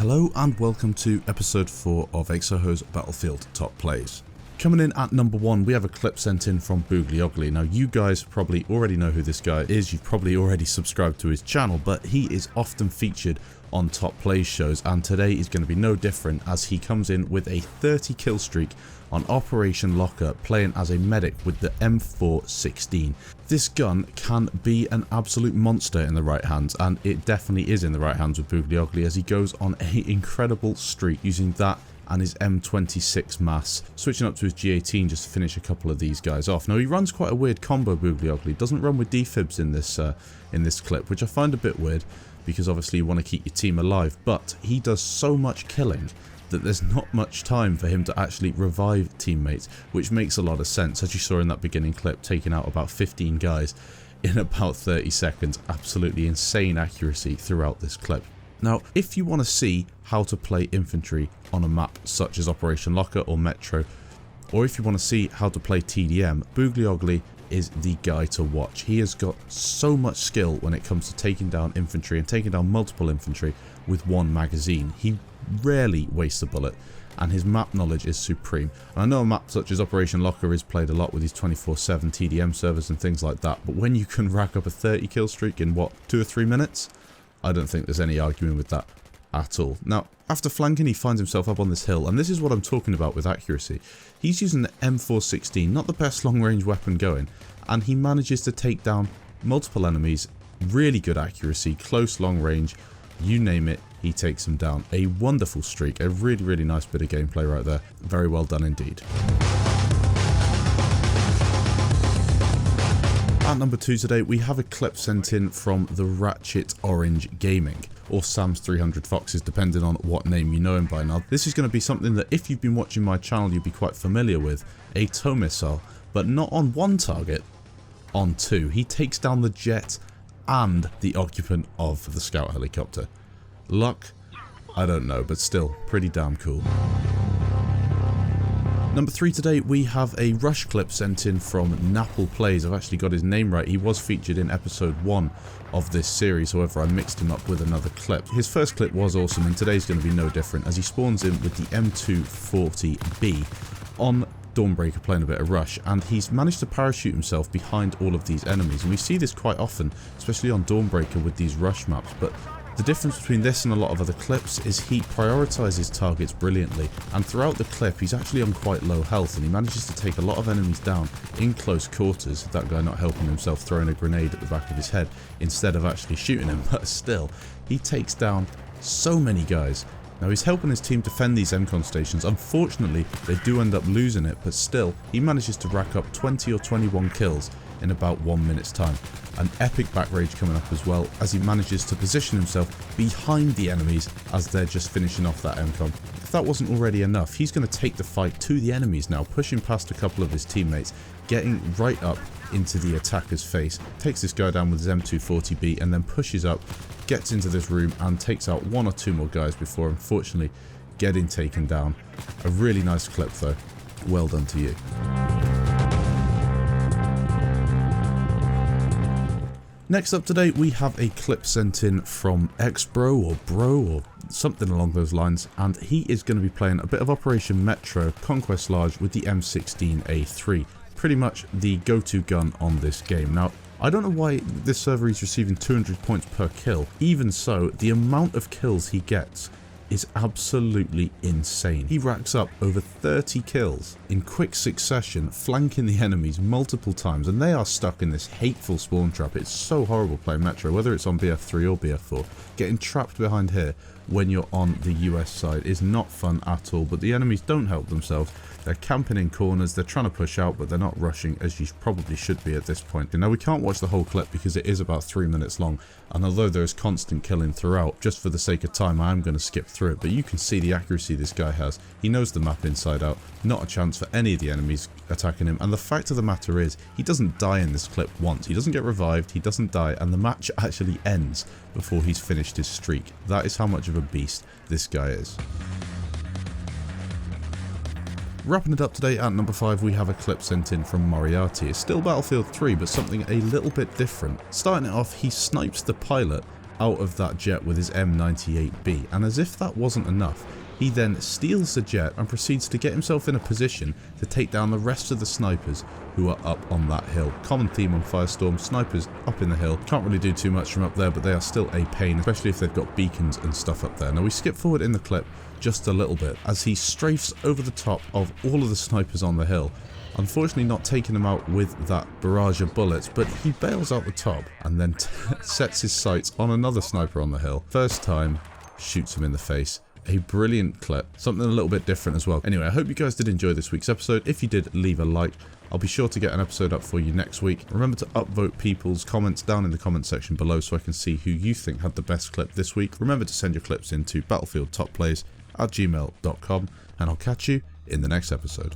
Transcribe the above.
Hello and welcome to episode 4 of Xhoho's Battlefield Top Plays. Coming in at number 1, we have a clip sent in from Pookie Ugly. Now you guys probably already know who this guy is, you've probably already subscribed to his channel, but he is often featured on Top Plays shows, and today is going to be no different as he comes in with a 30 kill streak on Operation Locker, playing as a medic with the M416. This gun can be an absolute monster in the right hands, and it definitely is in the right hands with Pookie Ugly as he goes on an incredible streak using that and his M26 mass, switching up to his G18 just to finish a couple of these guys off. Now he runs quite a weird combo, Pookie Ugly, doesn't run with defibs in this clip, which I find a bit weird because obviously you want to keep your team alive, but he does so much killing that there's not much time for him to actually revive teammates, which makes a lot of sense, as you saw in that beginning clip, taking out about 15 guys in about 30 seconds. Absolutely insane accuracy throughout this clip. Now, if you want to see how to play infantry on a map such as Operation Locker or Metro, or if you want to see how to play TDM, Pookie Ugly is the guy to watch. He has got so much skill when it comes to taking down infantry and taking down multiple infantry with one magazine. He rarely wastes a bullet, and his map knowledge is supreme. And I know a map such as Operation Locker is played a lot with these 24/7 TDM servers and things like that, but when you can rack up a 30 kill streak in what, 2 or 3 minutes, I don't think there's any arguing with that at all. Now, after flanking, he finds himself up on this hill, and this is what I'm talking about with accuracy. He's using the M416, not the best long range weapon going, and he manages to take down multiple enemies. Really good accuracy, close, long range, you name it, he takes them down. A wonderful streak, a really nice bit of gameplay right there. Very well done indeed. At number 2 today, we have a clip sent in from the Ratchet Orange Gaming, or Sam's 300 Foxes, depending on what name you know him by now. This is going to be something that if you've been watching my channel, you'll be quite familiar with. A tow missile, but not on one target, on 2. He takes down the jet and the occupant of the scout helicopter. Luck? I don't know, but still, pretty damn cool. Number 3 today, we have a rush clip sent in from Napple Plays. I've actually got his name right. He was featured in episode 1 of this series, however I mixed him up with another clip. His first clip was awesome, and today's going to be no different as he spawns in with the M240B on Dawnbreaker playing a bit of rush, and he's managed to parachute himself behind all of these enemies, and we see this quite often, especially on Dawnbreaker with these rush maps. But the difference between this and a lot of other clips is he prioritises targets brilliantly, and throughout the clip he's actually on quite low health, and he manages to take a lot of enemies down in close quarters, that guy not helping himself throwing a grenade at the back of his head instead of actually shooting him, but still, he takes down so many guys. Now he's helping his team defend these MCON stations. Unfortunately, they do end up losing it, but still, he manages to rack up 20 or 21 kills in about 1 minute's time. An epic back rage coming up as well as he manages to position himself behind the enemies as they're just finishing off that MCON. If that wasn't already enough, he's going to take the fight to the enemies now, pushing past a couple of his teammates, getting right up into the attacker's face, takes this guy down with his M240B and then pushes up, gets into this room and takes out 1 or 2 more guys before unfortunately getting taken down. A really nice clip though. Well done to you. Next up today, we have a clip sent in from Xbro or Bro or something along those lines, and he is going to be playing a bit of Operation Metro Conquest Large with the M16A3. Pretty much the go-to gun on this game. Now, I don't know why this server is receiving 200 points per kill. Even so, the amount of kills he gets is absolutely insane. He racks up over 30 kills in quick succession, flanking the enemies multiple times, and they are stuck in this hateful spawn trap. It's so horrible playing Metro, whether it's on BF3 or BF4. Getting trapped behind here when you're on the US side is not fun at all, but the enemies don't help themselves. They're camping in corners, they're trying to push out, but they're not rushing as you probably should be at this point. Now we can't watch the whole clip because it is about 3 minutes long, and although there is constant killing throughout, just for the sake of time I am going to skip through it, but you can see the accuracy this guy has. He knows the map inside out, not a chance for any of the enemies attacking him, and the fact of the matter is, he doesn't die in this clip once. He doesn't get revived, he doesn't die, and the match actually ends before he's finished his streak. That is how much of a beast this guy is. Wrapping it up today at number 5, we have a clip sent in from Moriarty. It's still Battlefield 3, but something a little bit different. Starting it off, he snipes the pilot out of that jet with his M98B, and as if that wasn't enough, he then steals the jet and proceeds to get himself in a position to take down the rest of the snipers who are up on that hill. Common theme on Firestorm, snipers up in the hill. Can't really do too much from up there, but they are still a pain, especially if they've got beacons and stuff up there. Now we skip forward in the clip just a little bit as he strafes over the top of all of the snipers on the hill. Unfortunately not taking them out with that barrage of bullets, but he bails out the top and then sets his sights on another sniper on the hill. First time, shoots him in the face. A brilliant clip, something a little bit different as well. Anyway, I hope you guys did enjoy this week's episode. If you did, leave a like. I'll be sure to get an episode up for you next week. Remember to upvote people's comments down in the comment section below so I can see who you think had the best clip this week. Remember to send your clips into battlefieldtopplays@gmail.com, and I'll catch you in the next episode.